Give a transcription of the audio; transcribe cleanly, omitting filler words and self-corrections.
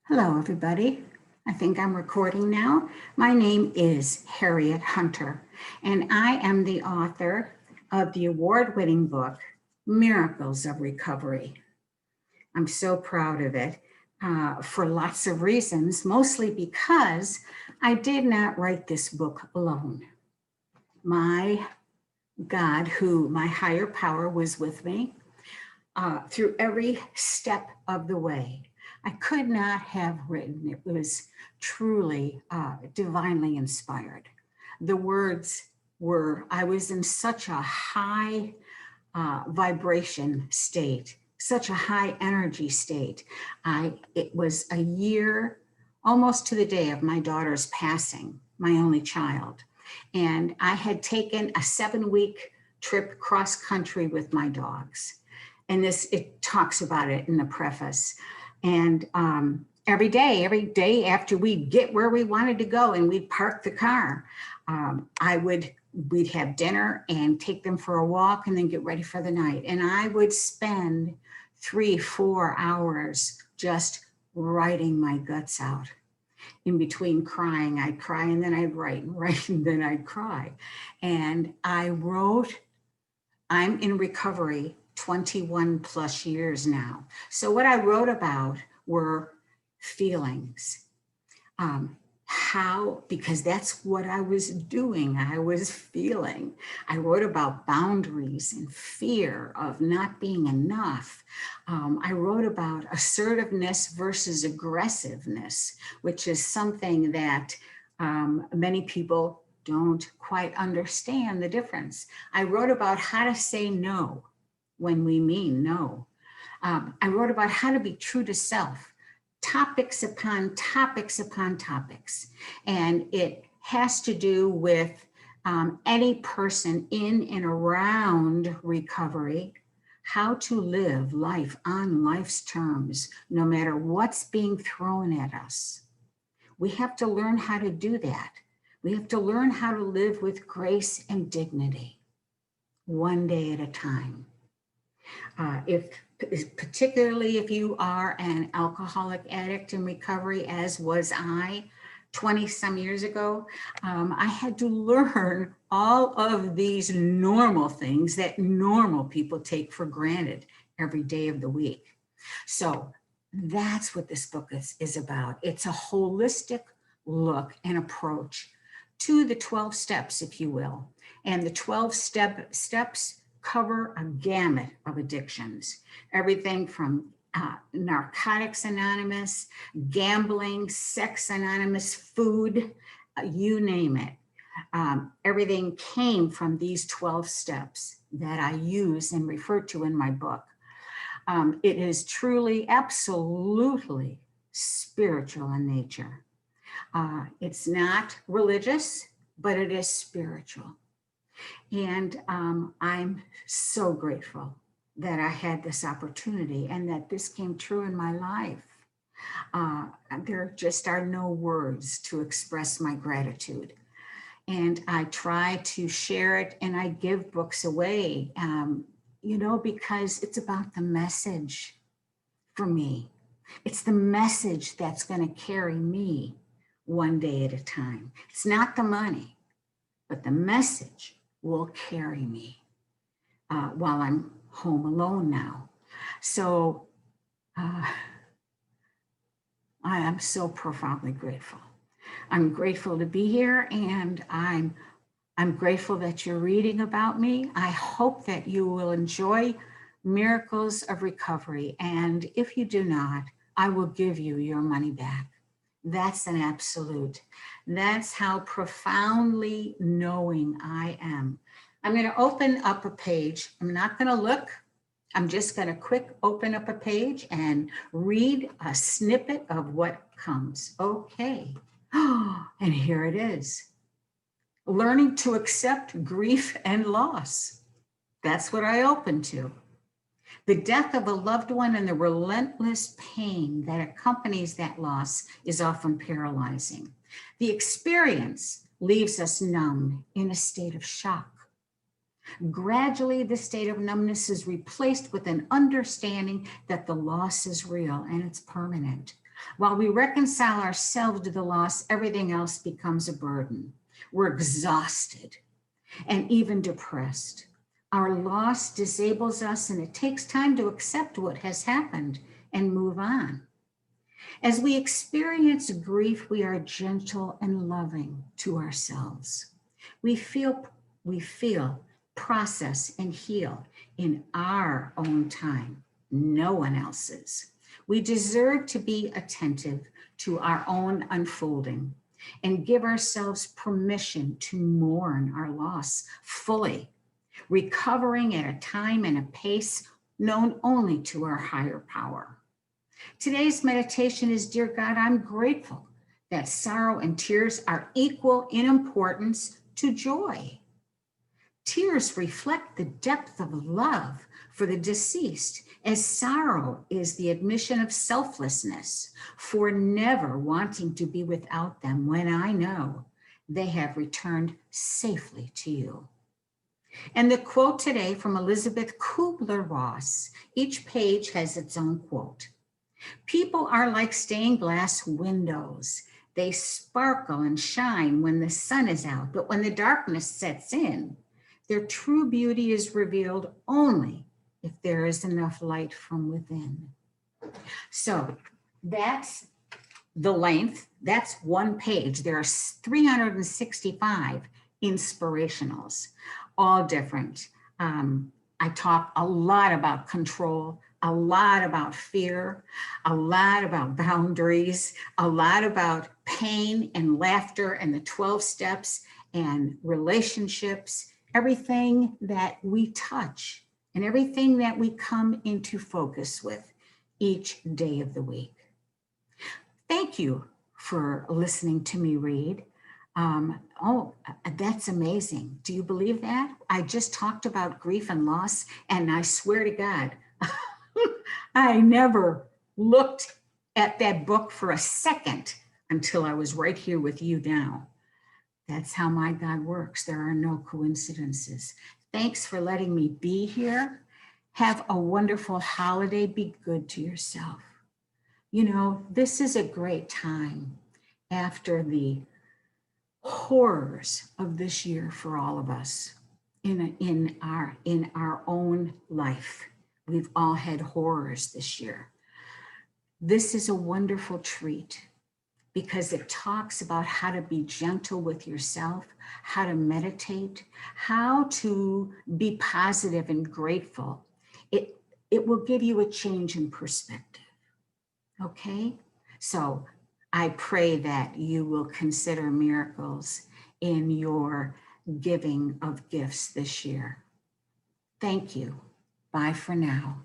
Hello, everybody. I think I'm recording now. My name is Harriet Hunter, and I am the author of the award-winning book, Miracles of Recovery. I'm so proud of it for lots of reasons, mostly because I did not write this book alone. My God, my higher power was with me through every step of the way. I could not have written. It was truly divinely inspired. The words were, I was in such a high vibration state, such a high energy state. It was a year, almost to the day of my daughter's passing, my only child. And I had taken a 7-week trip cross country with my dogs. And it talks about it in the preface. And every day after we'd get where we wanted to go and we'd park the car, we'd have dinner and take them for a walk and then get ready for the night. And I would spend 3-4 hours just writing my guts out. In between crying, I'd cry and then I'd write and write and then I'd cry. And I wrote, I'm in recovery 21 plus years now. So what I wrote about were feelings. Because that's what I was doing. I was feeling. I wrote about boundaries and fear of not being enough. I wrote about assertiveness versus aggressiveness, which is something that many people don't quite understand the difference. I wrote about how to say no when we mean no. I wrote about how to be true to self, topics upon topics upon topics. And it has to do with any person in and around recovery, how to live life on life's terms, no matter what's being thrown at us. We have to learn how to do that. We have to learn how to live with grace and dignity, one day at a time. Particularly if you are an alcoholic addict in recovery, as was I 20 some years ago, I had to learn all of these normal things that normal people take for granted every day of the week. So that's what this book is about. It's a holistic look and approach to the 12 steps, if you will. And the 12 steps cover a gamut of addictions, everything from Narcotics Anonymous, gambling, sex anonymous, food, you name it. Everything came from these 12 steps that I use and refer to in my book. It is truly, absolutely spiritual in nature. It's not religious, but it is spiritual. And I'm so grateful that I had this opportunity and that this came true in my life. There just are no words to express my gratitude. And I try to share it and I give books away, because it's about the message for me. It's the message that's going to carry me one day at a time. It's not the money, but the message will carry me while I'm home alone now. So I am so profoundly grateful. I'm grateful to be here, and I'm grateful that you're reading about me. I hope that you will enjoy Miracles of Recovery, and if you do not, I will give you your money back. That's an absolute. That's how profoundly knowing I am. I'm going to open up a page. I'm not going to look. I'm just going to quick open up a page and read a snippet of what comes. Okay. And here it is. Learning to accept grief and loss. That's what I open to. The death of a loved one and the relentless pain that accompanies that loss is often paralyzing. The experience leaves us numb in a state of shock. Gradually, the state of numbness is replaced with an understanding that the loss is real and it's permanent. While we reconcile ourselves to the loss, everything else becomes a burden. We're exhausted and even depressed. Our loss disables us, and it takes time to accept what has happened and move on. As we experience grief, we are gentle and loving to ourselves. We feel, process, and heal in our own time, no one else's. We deserve to be attentive to our own unfolding and give ourselves permission to mourn our loss fully, recovering at a time and a pace known only to our higher power. Today's meditation is, dear God, I'm grateful that sorrow and tears are equal in importance to joy. Tears reflect the depth of love for the deceased, as sorrow is the admission of selflessness for never wanting to be without them when I know they have returned safely to you. And the quote today from Elizabeth Kubler-Ross, each page has its own quote. People are like stained glass windows. They sparkle and shine when the sun is out, but when the darkness sets in, their true beauty is revealed only if there is enough light from within. So that's the length. That's one page. There are 365 inspirationals, all different. I talk a lot about control, a lot about fear, a lot about boundaries, a lot about pain and laughter and the 12 steps and relationships, everything that we touch and everything that we come into focus with each day of the week. Thank you for listening to me read. That's amazing. Do you believe that? I just talked about grief and loss, and I swear to God, I never looked at that book for a second until I was right here with you now. That's how my God works. There are no coincidences. Thanks for letting me be here. Have a wonderful holiday. Be good to yourself. You know, this is a great time after the horrors of this year for all of us in our own life. We've all had horrors this year. This is a wonderful treat because it talks about how to be gentle with yourself, how to meditate, how to be positive and grateful. It will give you a change in perspective. Okay? So I pray that you will consider miracles in your giving of gifts this year. Thank you. Bye for now.